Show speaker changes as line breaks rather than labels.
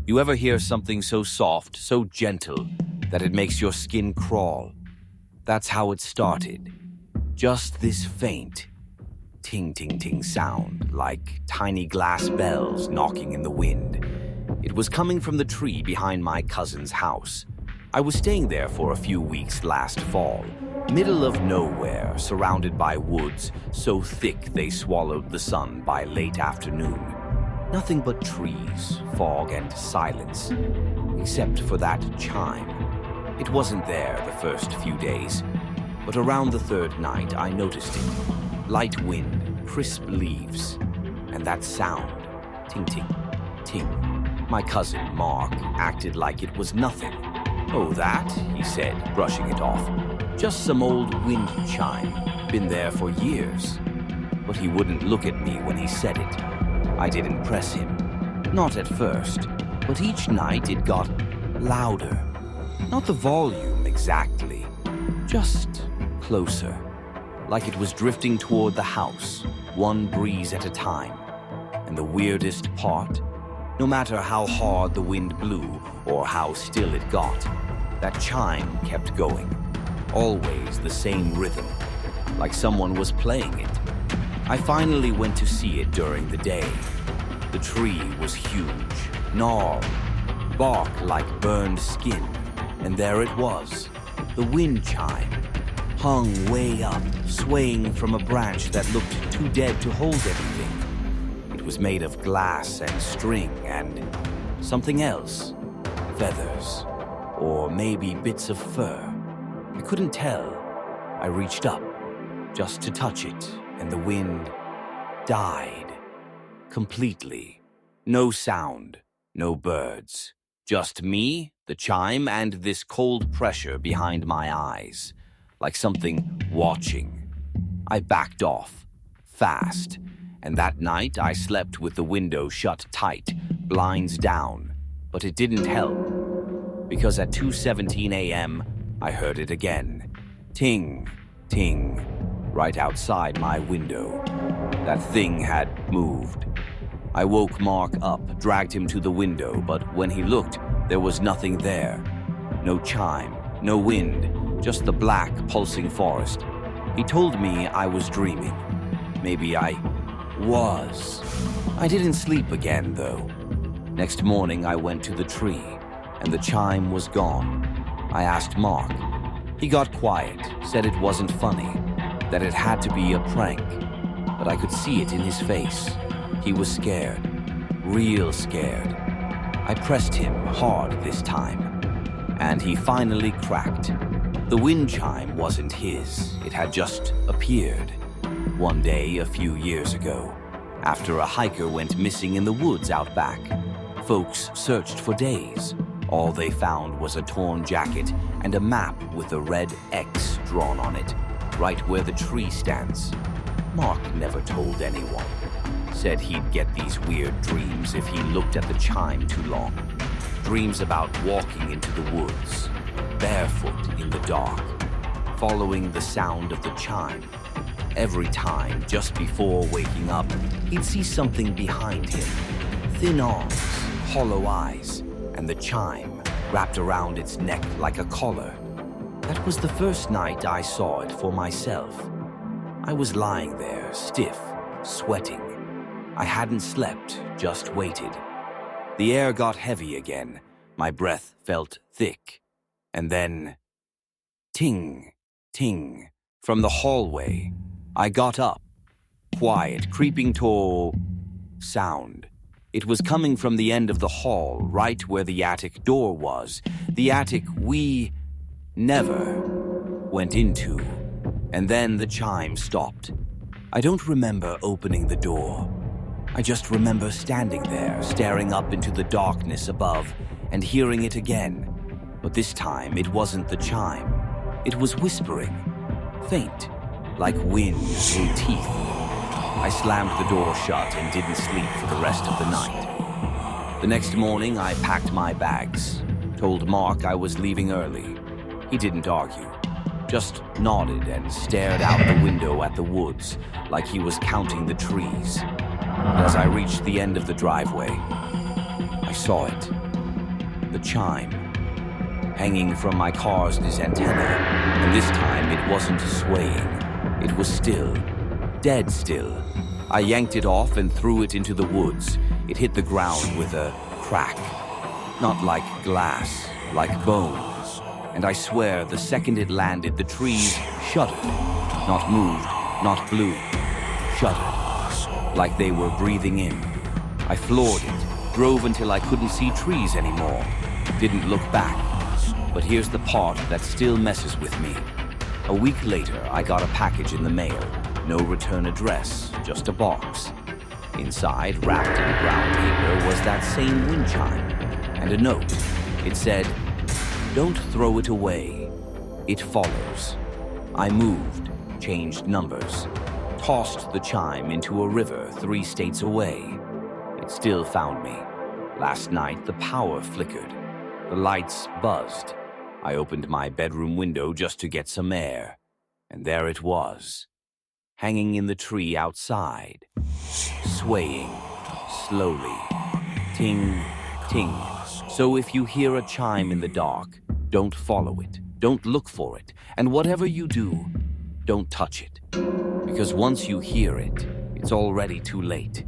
You ever hear something so soft, so gentle, that it makes your skin crawl? That's how it started. Just this faint ting-ting-ting sound, like tiny glass bells knocking in the wind. It was coming from the tree behind my cousin's house. I was staying there for a few weeks last fall, middle of nowhere, surrounded by woods so thick they swallowed the sun by late afternoon. Nothing but trees, fog, and silence, except for that chime. It wasn't there the first few days, but around the third night I noticed it. Light wind, crisp leaves, and that sound, ting-ting, ting. My cousin, Mark, acted like it was nothing. "Oh, that," he said, brushing it off. "Just some old wind chime. Been there for years." But he wouldn't look at me when he said it. I didn't press him. Not at first, but each night it got louder. Not the volume exactly, just closer. Like it was drifting toward the house, one breeze at a time. And the weirdest part? No matter how hard the wind blew or how still it got, that chime kept going. Always the same rhythm, like someone was playing it. I finally went to see it during the day. The tree was huge, gnarled, bark like burned skin, and there it was, the wind chime, hung way up, swaying from a branch that looked too dead to hold anything. It was made of glass and string and something else, feathers, or maybe bits of fur. I couldn't tell. I reached up, just to touch it, and the wind died. Completely. No sound, no birds. Just me, the chime, and this cold pressure behind my eyes, like something watching. I backed off, fast, and that night I slept with the window shut tight, blinds down. But it didn't help, because at 2:17 a.m., I heard it again. Ting, ting, right outside my window. That thing had moved. I woke Mark up, dragged him to the window, but when he looked, there was nothing there. No chime, no wind, just the black, pulsing forest. He told me I was dreaming. Maybe I was. I didn't sleep again, though. Next morning, I went to the tree, and the chime was gone. I asked Mark. He got quiet, said it wasn't funny, that it had to be a prank, but I could see it in his face. He was scared, real scared. I pressed him hard this time, and he finally cracked. The wind chime wasn't his, it had just appeared. One day, a few years ago, after a hiker went missing in the woods out back. Folks searched for days. All they found was a torn jacket and a map with a red X drawn on it, right where the tree stands. Mark never told anyone. Said he'd get these weird dreams if he looked at the chime too long. Dreams about walking into the woods, barefoot in the dark, following the sound of the chime. Every time, just before waking up, he'd see something behind him. Thin arms, hollow eyes, and the chime wrapped around its neck like a collar. That was the first night I saw it for myself. I was lying there, stiff, sweating. I hadn't slept, just waited. The air got heavy again. My breath felt thick. And then, ting, ting, from the hallway. I got up, quiet, creeping toward sound. It was coming from the end of the hall, right where the attic door was. The attic we never went into. And then the chime stopped. I don't remember opening the door. I just remember standing there, staring up into the darkness above, and hearing it again. But this time, it wasn't the chime. It was whispering, faint, like wind through teeth. I slammed the door shut and didn't sleep for the rest of the night. The next morning, I packed my bags, told Mark I was leaving early. He didn't argue, just nodded and stared out the window at the woods like he was counting the trees. As I reached the end of the driveway, I saw it, The chime, hanging from my car's antenna, and this time it wasn't swaying. It was still, dead still. I yanked it off and threw it into the woods. It hit the ground with a crack. Not like glass, like bone. And I swear the second it landed, the trees shuddered. Not moved, not blew. Shuddered. Like they were breathing in. I floored it, drove until I couldn't see trees anymore. Didn't look back. But here's the part that still messes with me. A week later, I got a package in the mail. No return address, just a box. Inside, wrapped in brown paper, was that same wind chime. And a note. It said, "Don't throw it away. It follows." I moved, changed numbers, tossed the chime into a river 3 states away. It still found me. Last night, the power flickered. The lights buzzed. I opened my bedroom window just to get some air. And there it was, hanging in the tree outside, swaying slowly. Ting, ting. So if you hear a chime in the dark, don't follow it. Don't look for it. And whatever you do, don't touch it. Because once you hear it, it's already too late.